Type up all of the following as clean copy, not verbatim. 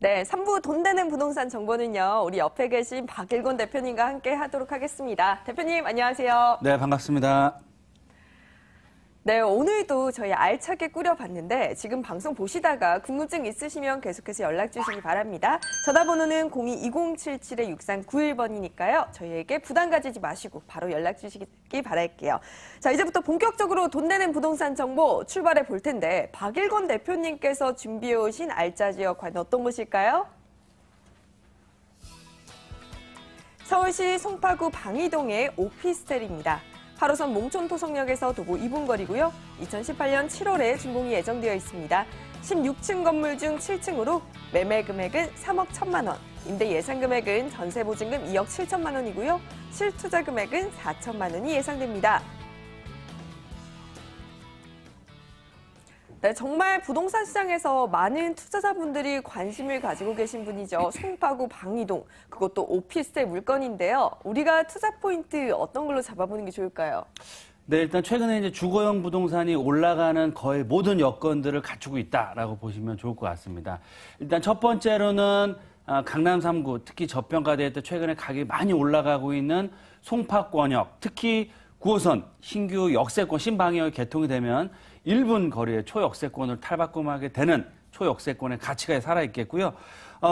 네, 3부 돈 되는 부동산 정보는요, 우리 옆에 계신 박일곤 대표님과 함께 하도록 하겠습니다. 대표님, 안녕하세요. 네, 반갑습니다. 네, 오늘도 저희 알차게 꾸려봤는데 지금 방송 보시다가 궁금증 있으시면 계속해서 연락 주시기 바랍니다. 전화번호는 02-2077-6391번이니까요. 저희에게 부담 가지지 마시고 바로 연락 주시기 바랄게요. 자, 이제부터 본격적으로 돈 되는 부동산 정보 출발해 볼 텐데 박일곤 대표님께서 준비해 오신 알짜 지역 과연 어떤 곳일까요? 서울시 송파구 방이동의 오피스텔입니다. 8호선 몽촌토성역에서 도보 2분 거리고요. 2018년 7월에 준공이 예정되어 있습니다. 16층 건물 중 7층으로 매매 금액은 3억 1천만 원, 임대 예상 금액은 전세 보증금 2억 7천만 원이고요. 실투자 금액은 4천만 원이 예상됩니다. 네, 정말 부동산 시장에서 많은 투자자분들이 관심을 가지고 계신 분이죠. 송파구 방이동, 그것도 오피스텔 물건인데요. 우리가 투자 포인트 어떤 걸로 잡아보는 게 좋을까요? 네, 일단 최근에 이제 주거용 부동산이 올라가는 거의 모든 여건들을 갖추고 있다라고 보시면 좋을 것 같습니다. 일단 첫 번째로는 강남 3구, 특히 저평가되어 있던 최근에 가격이 많이 올라가고 있는 송파권역, 특히 9호선 신규 역세권 신방역이 개통이 되면 1분 거리에 초역세권을 탈바꿈하게 되는 초역세권의 가치가 살아있겠고요.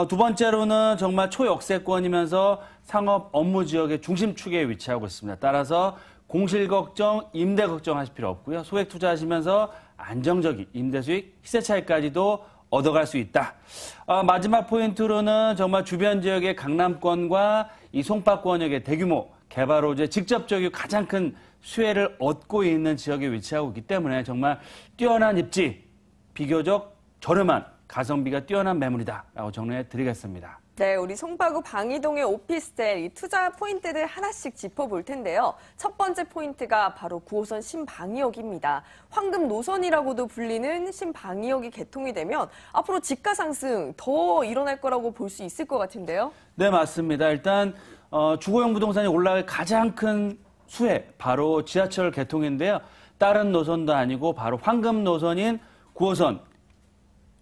두 번째로는 정말 초역세권이면서 상업 업무 지역의 중심축에 위치하고 있습니다. 따라서 공실 걱정, 임대 걱정하실 필요 없고요. 소액 투자하시면서 안정적인 임대 수익, 시세 차익까지도 얻어갈 수 있다. 마지막 포인트로는 정말 주변 지역의 강남권과 이 송파권역의 대규모 개발 호재 직접적이고 가장 큰 수혜를 얻고 있는 지역에 위치하고 있기 때문에 정말 뛰어난 입지, 비교적 저렴한 가성비가 뛰어난 매물이다라고 정리해 드리겠습니다. 네, 우리 송파구 방이동의 오피스텔 이 투자 포인트들 하나씩 짚어볼 텐데요. 첫 번째 포인트가 바로 9호선 신방위역입니다. 황금 노선이라고도 불리는 신방위역이 개통이 되면 앞으로 집가 상승 더 일어날 거라고 볼 수 있을 것 같은데요. 네, 맞습니다. 일단 주거용 부동산이 올라갈 가장 큰 수혜, 바로 지하철 개통인데요. 다른 노선도 아니고 바로 황금 노선인 9호선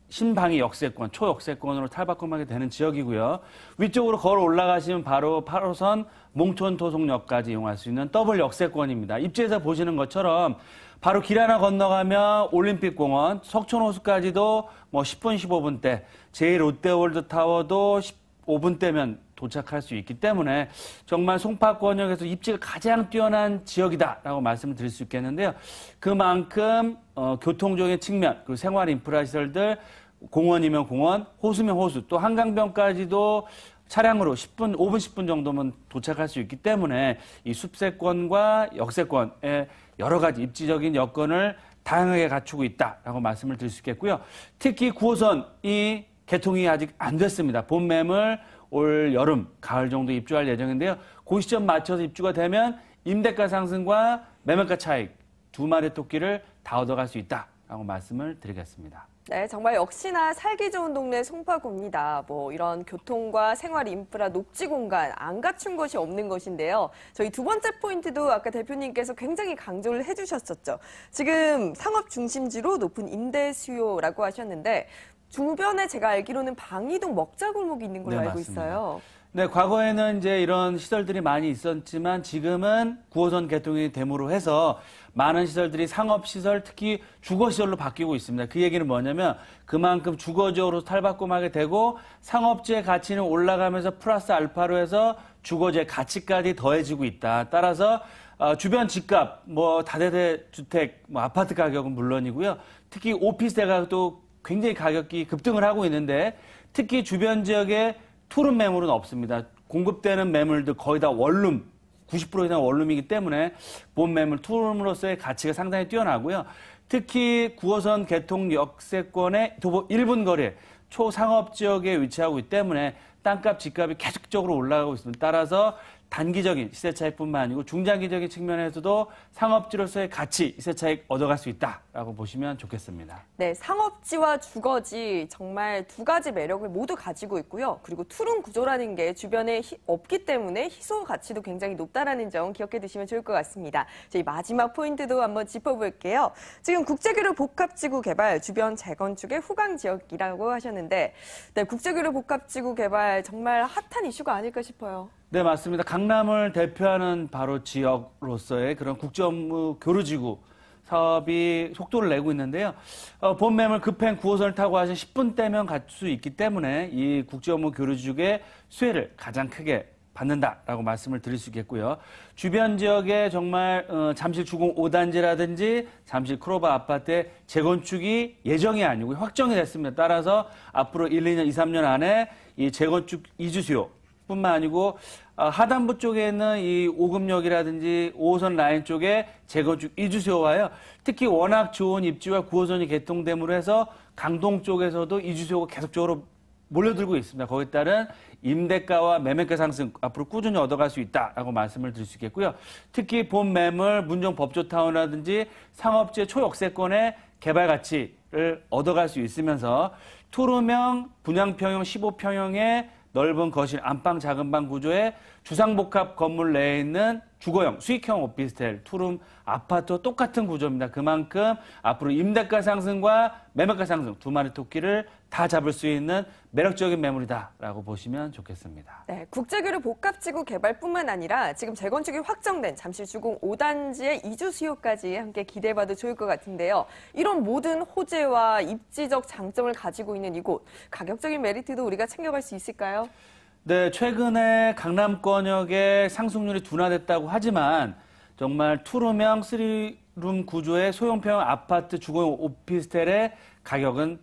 신방위 역세권, 초역세권으로 탈바꿈하게 되는 지역이고요. 위쪽으로 걸어 올라가시면 바로 8호선 몽촌토송역까지 이용할 수 있는 더블 역세권입니다. 입지에서 보시는 것처럼 바로 길 하나 건너가면 올림픽공원, 석촌호수까지도 10분, 15분대, 제1롯데월드타워도 15분대면 도착할 수 있기 때문에 정말 송파권역에서 입지가 가장 뛰어난 지역이다라고 말씀을 드릴 수 있겠는데요. 그만큼 교통적인 측면, 그리고 생활 인프라 시설들, 공원이면 공원, 호수면 호수, 또 한강변까지도 차량으로 10분, 5분, 10분 정도면 도착할 수 있기 때문에 이 숲세권과 역세권의 여러 가지 입지적인 여건을 다양하게 갖추고 있다라고 말씀을 드릴 수 있겠고요. 특히 9호선이 개통이 아직 안 됐습니다. 본 매물 올 여름, 가을 정도 입주할 예정인데요. 그 시점 맞춰서 입주가 되면 임대가 상승과 매매가 차익 두 마리 토끼를 다 얻어갈 수 있다라고 말씀을 드리겠습니다. 네, 정말 역시나 살기 좋은 동네 송파구입니다. 이런 교통과 생활 인프라, 녹지 공간 안 갖춘 것이 없는 것인데요. 저희 두 번째 포인트도 아까 대표님께서 굉장히 강조를 해주셨었죠. 지금 상업 중심지로 높은 임대 수요라고 하셨는데 주변에 제가 알기로는 방이동 먹자골목이 있는 걸로 알고 있어요. 네, 과거에는 이제 이런 시설들이 많이 있었지만 지금은 9호선 개통이 됨으로 해서 많은 시설들이 상업시설, 특히 주거시설로 바뀌고 있습니다. 그 얘기는 뭐냐면 그만큼 주거지역으로 탈바꿈하게 되고 상업지의 가치는 올라가면서 플러스 알파로 해서 주거지의 가치까지 더해지고 있다. 따라서 주변 집값, 다세대 주택, 아파트 가격은 물론이고요. 특히 오피스텔 가격도 굉장히 가격이 급등을 하고 있는데 특히 주변 지역에 투룸 매물은 없습니다. 공급되는 매물들 거의 다 원룸, 90% 이상 원룸이기 때문에 본 매물 투룸으로서의 가치가 상당히 뛰어나고요. 특히 9호선 개통 역세권의 도보 1분 거리에 초상업 지역에 위치하고 있기 때문에 땅값, 집값이 계속적으로 올라가고 있습니다. 따라서 단기적인 시세 차익뿐만 아니고 중장기적인 측면에서도 상업지로서의 가치, 시세 차익 얻어갈 수 있다라고 보시면 좋겠습니다. 네, 상업지와 주거지 정말 두 가지 매력을 모두 가지고 있고요. 그리고 투룸 구조라는 게 주변에 없기 때문에 희소 가치도 굉장히 높다라는 점 기억해 두시면 좋을 것 같습니다. 저희 마지막 포인트도 한번 짚어볼게요. 지금 국제교류 복합지구 개발 주변 재건축의 후광 지역이라고 하셨는데, 네, 국제교류 복합지구 개발 정말 핫한 이슈가 아닐까 싶어요. 네, 맞습니다. 강남을 대표하는 바로 지역으로서의 그런 국제업무 교류지구 사업이 속도를 내고 있는데요. 본 매물 급행 9호선을 타고 하신 10분대면 갈 수 있기 때문에 이 국제업무 교류지구의 수혜를 가장 크게 받는다라고 말씀을 드릴 수 있겠고요. 주변 지역에 정말 잠실 주공 5단지라든지 잠실 크로바 아파트의 재건축이 예정이 아니고 확정이 됐습니다. 따라서 앞으로 1, 2년, 2, 3년 안에 이 재건축 이주 수요 뿐만 아니고 하단부 쪽에 있는 이 오금역이라든지 5호선 라인 쪽에 재건축 이주 수요와요. 특히 워낙 좋은 입지와 9호선이 개통됨으로 해서 강동 쪽에서도 이주 수요가 계속적으로 몰려들고 있습니다. 거기에 따른 임대가와 매매가 상승 앞으로 꾸준히 얻어갈 수 있다라고 말씀을 드릴 수 있겠고요. 특히 본 매물, 문정 법조타운이라든지 상업지의 초역세권의 개발 가치를 얻어갈 수 있으면서 투룸형, 분양평형, 15평형의 넓은 거실, 안방, 작은 방 구조의 주상복합 건물 내에 있는 주거형, 수익형 오피스텔, 투룸, 아파트와 똑같은 구조입니다. 그만큼 앞으로 임대가 상승과 매매가 상승 두 마리 토끼를 다 잡을 수 있는 매력적인 매물이다라고 보시면 좋겠습니다. 네, 국제교류 복합지구 개발뿐만 아니라 지금 재건축이 확정된 잠실 주공 5단지의 이주 수요까지 함께 기대해봐도 좋을 것 같은데요. 이런 모든 호재와 입지적 장점을 가지고 있는 이곳, 가격적인 메리트도 우리가 챙겨갈 수 있을까요? 네, 최근에 강남권역의 상승률이 둔화됐다고 하지만 정말 투룸형, 쓰리룸 구조의 소형평 아파트 주거용 오피스텔의 가격은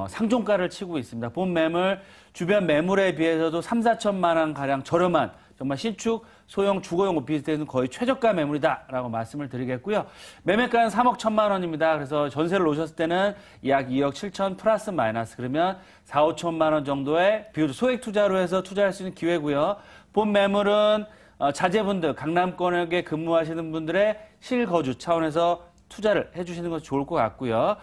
상종가를 치고 있습니다. 본 매물, 주변 매물에 비해서도 3, 4천만 원 가량 저렴한 정말 신축 소형 주거용 오피스텔은 거의 최저가 매물이다라고 말씀을 드리겠고요. 매매가는 3억 1천만 원입니다. 그래서 전세를 놓으셨을 때는 약 2억 7천 플러스 마이너스 그러면 4, 5천만 원 정도의 비율 소액 투자로 해서 투자할 수 있는 기회고요. 본 매물은 자제분들, 강남권역에 근무하시는 분들의 실거주 차원에서 투자를 해주시는 것이 좋을 것 같고요.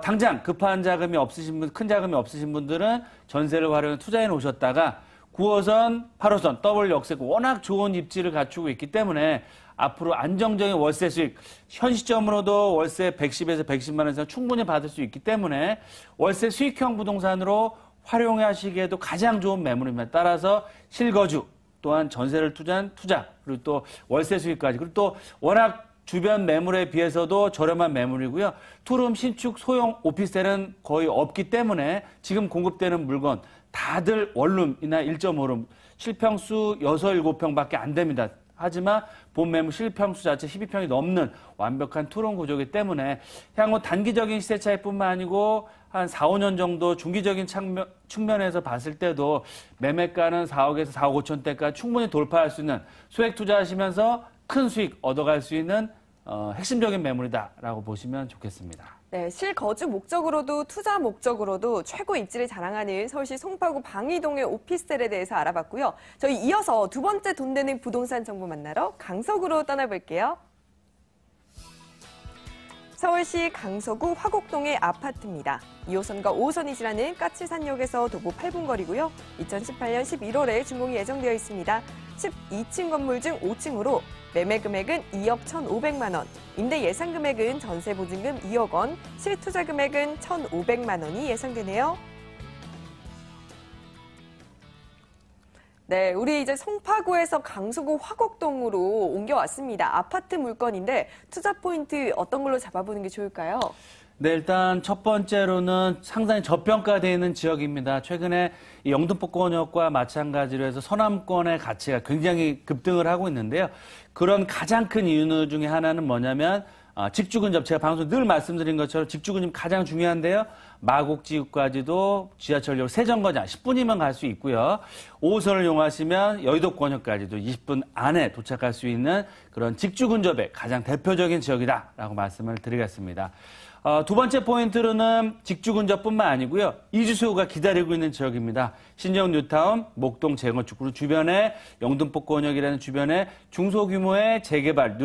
당장 급한 자금이 없으신 분, 큰 자금이 없으신 분들은 전세를 활용해 투자해 놓으셨다가 9호선, 8호선, 더블 역세권 워낙 좋은 입지를 갖추고 있기 때문에 앞으로 안정적인 월세 수익, 현 시점으로도 월세 110에서 110만 원 이상 충분히 받을 수 있기 때문에 월세 수익형 부동산으로 활용하시기에도 가장 좋은 매물입니다. 따라서 실거주 또한 전세를 투자한 투자 그리고 또 월세 수익까지 그리고 또 워낙 주변 매물에 비해서도 저렴한 매물이고요. 투룸 신축 소형 오피스텔은 거의 없기 때문에 지금 공급되는 물건 다들 원룸이나 1.5룸 실평수 6, 7평밖에 안 됩니다. 하지만 본 매물 실평수 자체 12평이 넘는 완벽한 투룸 구조이기 때문에 향후 단기적인 시세 차이뿐만 아니고 한 4, 5년 정도 중기적인 측면에서 봤을 때도 매매가는 4억에서 4억 5천대까지 충분히 돌파할 수 있는 소액 투자하시면서 큰 수익 얻어갈 수 있는 핵심적인 매물이다라고 보시면 좋겠습니다. 네, 실거주 목적으로도 투자 목적으로도 최고 입지를 자랑하는 서울시 송파구 방이동의 오피스텔에 대해서 알아봤고요. 저희 이어서 두 번째 돈 되는 부동산 정보 만나러 강서구로 떠나볼게요. 서울시 강서구 화곡동의 아파트입니다. 2호선과 5호선이 지나는 까치산역에서 도보 8분 거리고요. 2018년 11월에 준공이 예정되어 있습니다. 12층 건물 중 5층으로 매매 금액은 2억 1,500만 원, 임대 예상 금액은 전세 보증금 2억 원, 실투자 금액은 1,500만 원이 예상되네요. 네, 우리 이제 송파구에서 강서구 화곡동으로 옮겨왔습니다. 아파트 물건인데 투자 포인트 어떤 걸로 잡아보는 게 좋을까요? 네, 일단 첫 번째로는 상당히 저평가되어 있는 지역입니다. 최근에 이 영등포권역과 마찬가지로 해서 서남권의 가치가 굉장히 급등을 하고 있는데요. 그런 가장 큰 이유 중에 하나는 뭐냐면 직주 근접, 제가 방송 늘 말씀드린 것처럼 직주 근접 가장 중요한데요. 마곡지구까지도 지하철역 세정거장 10분이면 갈 수 있고요. 5호선을 이용하시면 여의도권역까지도 20분 안에 도착할 수 있는 그런 직주 근접의 가장 대표적인 지역이다라고 말씀을 드리겠습니다. 두 번째 포인트로는 직주 근접뿐만 아니고요. 이주 수요가 기다리고 있는 지역입니다. 신정 뉴타운, 목동 재건축, 그리고 주변에 영등포권역이라는 주변에 중소규모의 재개발,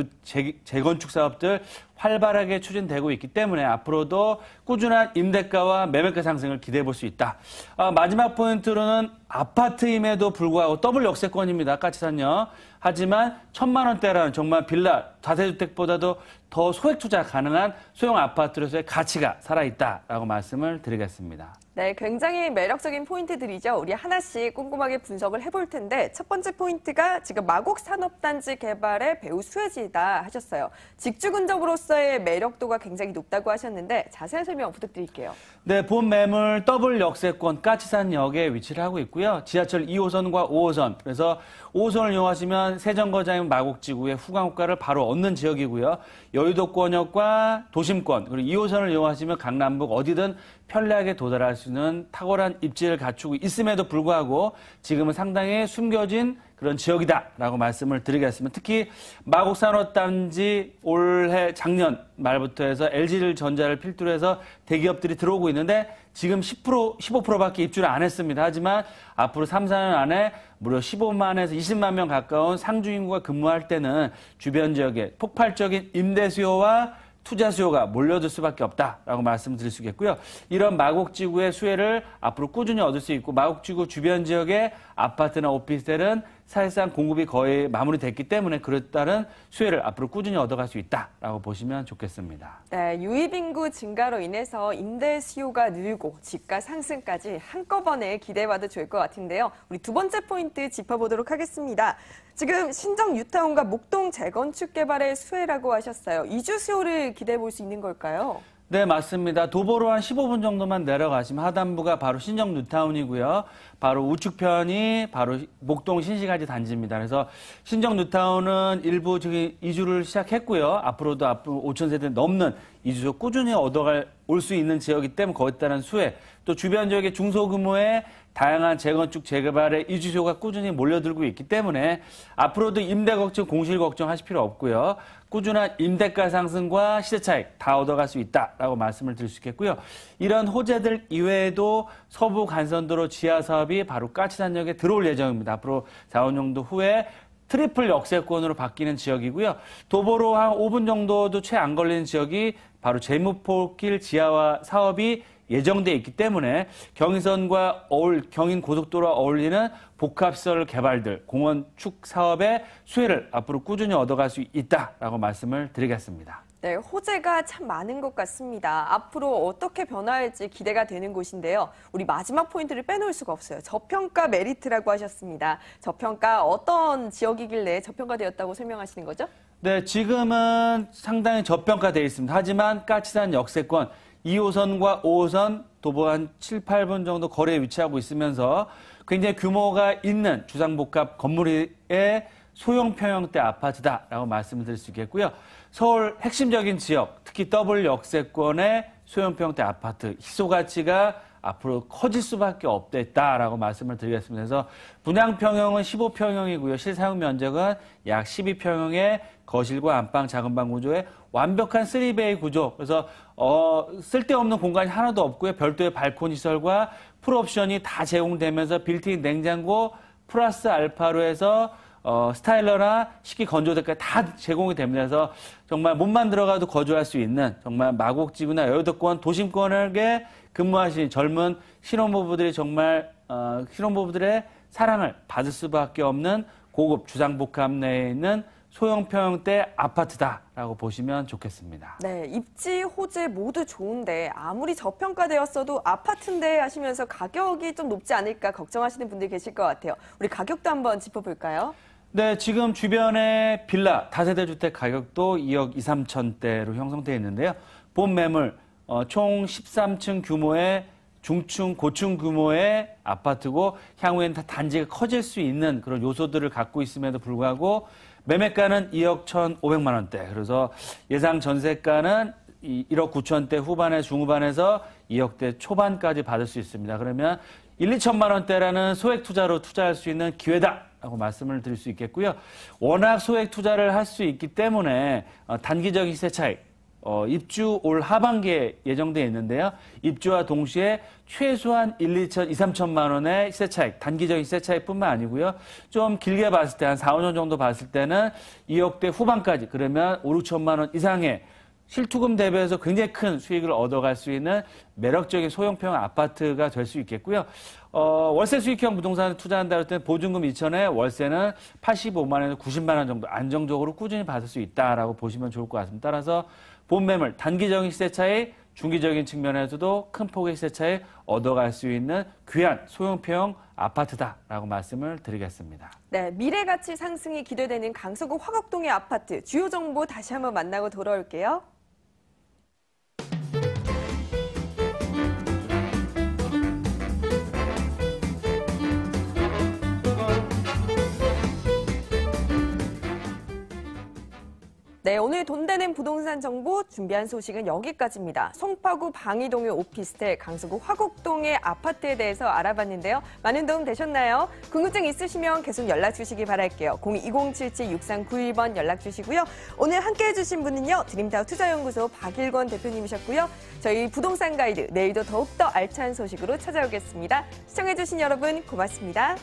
재건축 사업들 활발하게 추진되고 있기 때문에 앞으로도 꾸준한 임대가와 매매가 상승을 기대해 볼 수 있다. 마지막 포인트로는 아파트임에도 불구하고 더블 역세권입니다. 까치산역. 하지만 1,000만 원대라는 정말 빌라, 다세주택보다도 더 소액 투자 가능한 소형 아파트로서의 가치가 살아있다라고 말씀을 드리겠습니다. 네, 굉장히 매력적인 포인트들이죠. 우리 하나씩 꼼꼼하게 분석을 해볼 텐데 첫 번째 포인트가 지금 마곡 산업단지 개발의 배후 수혜지다 하셨어요. 직주 근접으로서의 매력도가 굉장히 높다고 하셨는데 자세한 설명 부탁드릴게요. 네, 본 매물 더블 역세권 까치산역에 위치를 하고 있고요. 지하철 2호선과 5호선, 그래서 5호선을 이용하시면 세정거장인 마곡지구의 후광효과를 바로 얻는 지역이고요. 여의도권역과 도심권, 그리고 2호선을 이용하시면 강남북 어디든 편리하게 도달할 수 있는 탁월한 입지를 갖추고 있음에도 불구하고 지금은 상당히 숨겨진 그런 지역이다라고 말씀을 드리겠습니다. 특히 마곡산업단지 올해 작년 말부터 해서 LG전자를 필두로 해서 대기업들이 들어오고 있는데 지금 10%, 15%밖에 입주를 안 했습니다. 하지만 앞으로 3, 4년 안에 무려 15만에서 20만 명 가까운 상주 인구가 근무할 때는 주변 지역에 폭발적인 임대 수요와 투자 수요가 몰려들 수밖에 없다라고 말씀드릴 수 있겠고요. 이런 마곡지구의 수혜를 앞으로 꾸준히 얻을 수 있고 마곡지구 주변 지역의 아파트나 오피스텔은 사실상 공급이 거의 마무리됐기 때문에 그에 따른 수혜를 앞으로 꾸준히 얻어갈 수 있다라고 보시면 좋겠습니다. 네, 유입인구 증가로 인해서 임대 수요가 늘고 집가 상승까지 한꺼번에 기대해봐도 좋을 것 같은데요. 우리 두 번째 포인트 짚어보도록 하겠습니다. 지금 신정 뉴타운과 목동 재건축 개발의 수혜라고 하셨어요. 이주 수요를 기대해 볼 수 있는 걸까요? 네, 맞습니다. 도보로 한 15분 정도만 내려가시면 하단부가 바로 신정 뉴타운이고요. 바로 우측편이 바로 목동 신시가지 단지입니다. 그래서 신정 뉴타운은 일부 이주를 시작했고요. 앞으로도 5,000세대 넘는 이주소 꾸준히 올 수 있는 지역이기 때문에 거기에 따른 수혜, 또 주변 지역의 중소규모의 다양한 재건축, 재개발의 이주소가 꾸준히 몰려들고 있기 때문에 앞으로도 임대 걱정, 공실 걱정하실 필요 없고요. 꾸준한 임대가 상승과 시세 차익 다 얻어갈 수 있다라고 말씀을 드릴 수 있겠고요. 이런 호재들 이외에도 서부 간선도로 지하 사업이 바로 까치산역에 들어올 예정입니다. 앞으로 4, 5년도 후에 트리플 역세권으로 바뀌는 지역이고요. 도보로 한 5분 정도도 채 안 걸리는 지역이 바로 제무포길 지하화 사업이 예정돼 있기 때문에 경인선과 경인 고속도로와 어울리는 복합시설 개발들, 공원 축 사업의 수혜를 앞으로 꾸준히 얻어갈 수 있다라고 말씀을 드리겠습니다. 네, 호재가 참 많은 것 같습니다. 앞으로 어떻게 변화할지 기대가 되는 곳인데요. 우리 마지막 포인트를 빼놓을 수가 없어요. 저평가 메리트라고 하셨습니다. 저평가 어떤 지역이길래 저평가되었다고 설명하시는 거죠? 네, 지금은 상당히 저평가되어 있습니다. 하지만 까치산 역세권 2호선과 5호선 도보 한 7, 8분 정도 거리에 위치하고 있으면서 굉장히 규모가 있는 주상복합 건물의 소형 평형대 아파트다라고 말씀을 드릴 수 있겠고요. 서울 핵심적인 지역, 특히 더블 역세권의 소형 평형대 아파트 희소 가치가 앞으로 커질 수밖에 없겠다라고 말씀을 드리겠습니다. 그래서 분양 평형은 15평형이고요. 실사용 면적은 약 12평형의 거실과 안방, 작은 방 구조의 완벽한 3베이 구조. 그래서 쓸데없는 공간이 하나도 없고요. 별도의 발코니 시설과 풀옵션이 다 제공되면서 빌트인 냉장고 플러스 알파로 해서 스타일러나 식기 건조대까지 다 제공이 됩니다. 그래서 정말 몸만 들어가도 거주할 수 있는 정말 마곡지구나 여의도권 도심권에 근무하시는 젊은 신혼부부들이 정말 신혼부부들의 사랑을 받을 수밖에 없는 고급 주상복합 내에 있는 소형 평형대 아파트다라고 보시면 좋겠습니다. 네, 입지, 호재 모두 좋은데 아무리 저평가되었어도 아파트인데 하시면서 가격이 좀 높지 않을까 걱정하시는 분들이 계실 것 같아요. 우리 가격도 한번 짚어볼까요? 네, 지금 주변에 빌라, 다세대 주택 가격도 2억 2, 3천대로 형성되어 있는데요. 본 매물 총 13층 규모의 중층, 고층 규모의 아파트고 향후에는 단지가 커질 수 있는 그런 요소들을 갖고 있음에도 불구하고 매매가는 2억 1,500만 원대. 그래서 예상 전세가는 1억 9천대 후반에 중후반에서 2억대 초반까지 받을 수 있습니다. 그러면 1, 2천만 원대라는 소액 투자로 투자할 수 있는 기회다라고 말씀을 드릴 수 있겠고요. 워낙 소액 투자를 할 수 있기 때문에 단기적인 시세 차익, 입주 올 하반기에 예정되어 있는데요. 입주와 동시에 최소한 1, 2천, 2, 3천만 원의 시세 차익, 단기적인 시세 차익뿐만 아니고요. 좀 길게 봤을 때 한 4, 5년 정도 봤을 때는 2억대 후반까지, 그러면 5, 6천만 원 이상의 실투금 대비해서 굉장히 큰 수익을 얻어갈 수 있는 매력적인 소형평 아파트가 될 수 있겠고요. 월세 수익형 부동산에 투자한다 할 때는 보증금 2천에 월세는 85만 원에서 90만 원 정도 안정적으로 꾸준히 받을 수 있다라고 보시면 좋을 것 같습니다. 따라서 본 매물, 단기적인 시세 차익, 중기적인 측면에서도 큰 폭의 시세 차익 얻어갈 수 있는 귀한 소형평 아파트다라고 말씀을 드리겠습니다. 네, 미래 가치 상승이 기대되는 강서구 화곡동의 아파트 주요 정보 다시 한번 만나고 돌아올게요. 네, 오늘 돈 되는 부동산 정보 준비한 소식은 여기까지입니다. 송파구 방이동의 오피스텔, 강서구 화곡동의 아파트에 대해서 알아봤는데요. 많은 도움 되셨나요? 궁금증 있으시면 계속 연락 주시기 바랄게요. 02-2077-6391번 연락 주시고요. 오늘 함께해 주신 분은요, 드림타워 투자연구소 박일권 대표님이셨고요. 저희 부동산 가이드 내일도 더욱더 알찬 소식으로 찾아오겠습니다. 시청해 주신 여러분 고맙습니다.